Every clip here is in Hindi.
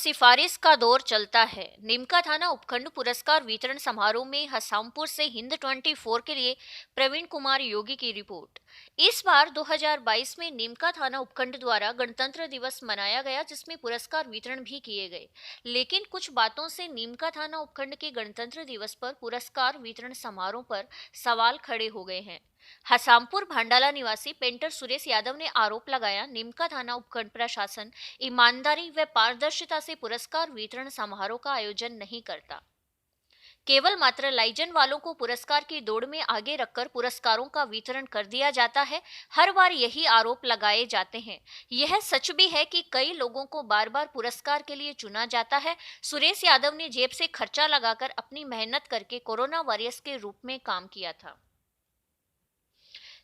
सिफारिश का दौर चलता है। निमका थाना उपखंड पुरस्कार वितरण समारोह में हसामपुर से हिंद 24 के लिए प्रवीण कुमार योगी की रिपोर्ट। इस बार 2022 में निमका थाना उपखंड द्वारा गणतंत्र दिवस मनाया गया, जिसमें पुरस्कार वितरण भी किए गए। लेकिन कुछ बातों से निमका थाना उपखंड के गणतंत्र दिवस पर पुरस्कार वितरण समारोह पर सवाल खड़े हो गए हैं। हसामपुर भांडाला निवासी पेंटर सुरेश यादव ने आरोप लगाया, निमका थाना उपखंड प्रशासन ईमानदारी व पारदर्शिता से पुरस्कार वितरण समारोह का आयोजन नहीं करता। केवल मात्र लाइजन वालों को पुरस्कार की दौड़ में आगे रखकर पुरस्कारों का वितरण कर दिया जाता है। हर बार यही आरोप लगाए जाते हैं। यह सच भी है कि कई लोगों को बार बार पुरस्कार के लिए चुना जाता है। सुरेश यादव ने जेब से खर्चा लगाकर अपनी मेहनत करके कोरोना वॉरियर्स के रूप में काम किया था,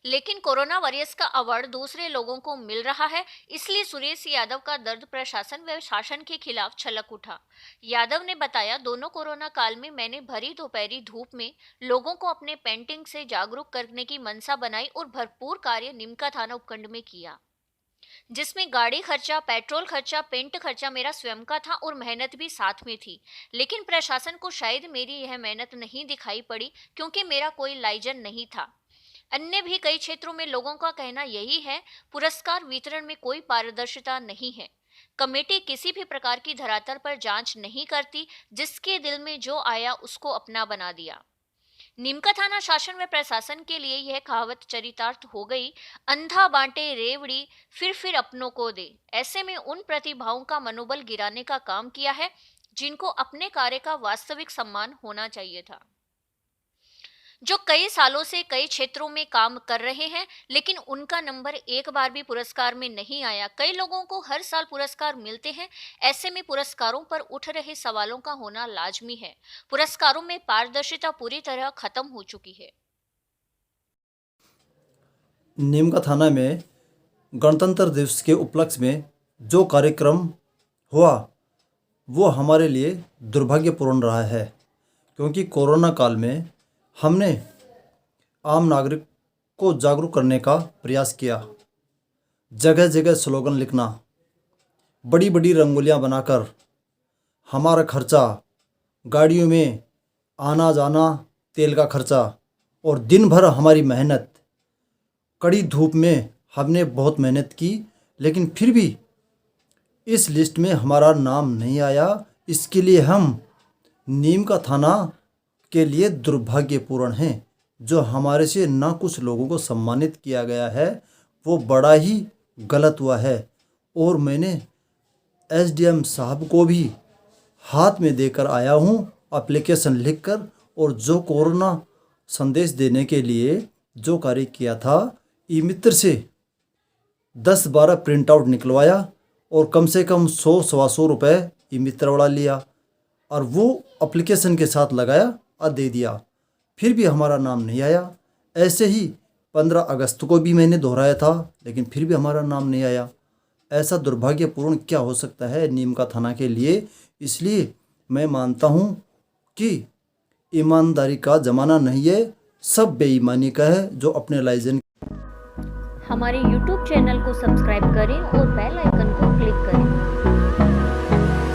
लेकिन कोरोना वॉरियर्स का अवार्ड दूसरे लोगों को मिल रहा है। इसलिए सुरेश यादव का दर्द प्रशासन व शासन के खिलाफ छलक उठा। यादव ने बताया, दोनों कोरोना काल में मैंने भरी दोपहरी धूप में लोगों को अपने पेंटिंग से जागरूक करने की मंशा बनाई और भरपूर कार्य निमका थाना उपखंड में किया, जिसमें गाड़ी खर्चा, पेट्रोल खर्चा, पेंट खर्चा मेरा स्वयं का था और मेहनत भी साथ में थी। लेकिन प्रशासन को शायद मेरी यह मेहनत नहीं दिखाई पड़ी, क्योंकि मेरा कोई लाइजन नहीं था। अन्य भी कई क्षेत्रों में लोगों का कहना यही है, पुरस्कार वितरण में कोई पारदर्शिता नहीं है। कमेटी किसी भी प्रकार की धरातल पर जांच नहीं करती, जिसके दिल में जो आया उसको अपना बना दिया। निमका थाना शासन व प्रशासन के लिए यह कहावत चरितार्थ हो गई, अंधा बांटे रेवड़ी फिर अपनों को दे। ऐसे में उन प्रतिभाओं का मनोबल गिराने का काम किया है, जिनको अपने कार्य का वास्तविक सम्मान होना चाहिए था, जो कई सालों से कई क्षेत्रों में काम कर रहे हैं, लेकिन उनका नंबर एक बार भी पुरस्कार में नहीं आया। कई लोगों को हर साल पुरस्कार मिलते हैं। ऐसे में पुरस्कारों पर उठ रहे सवालों का होना लाजमी है। पुरस्कारों में पारदर्शिता पूरी तरह खत्म हो चुकी है। नीमका थाना में गणतंत्र दिवस के उपलक्ष्य में जो कार्यक्रम हुआ वो हमारे लिए दुर्भाग्यपूर्ण रहा है, क्योंकि कोरोना काल में हमने आम नागरिक को जागरूक करने का प्रयास किया। जगह जगह स्लोगन लिखना, बड़ी बड़ी रंगोलियां बनाकर हमारा खर्चा, गाड़ियों में आना जाना, तेल का खर्चा और दिन भर हमारी मेहनत, कड़ी धूप में हमने बहुत मेहनत की, लेकिन फिर भी इस लिस्ट में हमारा नाम नहीं आया। इसके लिए हम नीमका थाना के लिए दुर्भाग्यपूर्ण हैं। जो हमारे से ना कुछ लोगों को सम्मानित किया गया है वो बड़ा ही गलत हुआ है। और मैंने एसडीएम साहब को भी हाथ में देकर आया हूँ एप्लीकेशन लिखकर, और जो कोरोना संदेश देने के लिए जो कार्य किया था, ई मित्र से 10-12 प्रिंट आउट निकलवाया और कम से कम 100-125 रुपये ई मित्र वाला लिया और वो एप्लीकेशन के साथ लगाया और दे दिया। फिर भी हमारा नाम नहीं आया। ऐसे ही 15 अगस्त को भी मैंने दोहराया था, लेकिन फिर भी हमारा नाम नहीं आया। ऐसा दुर्भाग्यपूर्ण क्या हो सकता है नीमका थाना के लिए। इसलिए मैं मानता हूँ कि ईमानदारी का ज़माना नहीं है, सब बेईमानी का है। जो अपने लाइजन हमारे YouTube चैनल को सब्सक्राइब करें और बेल आइकन को क्लिक करें।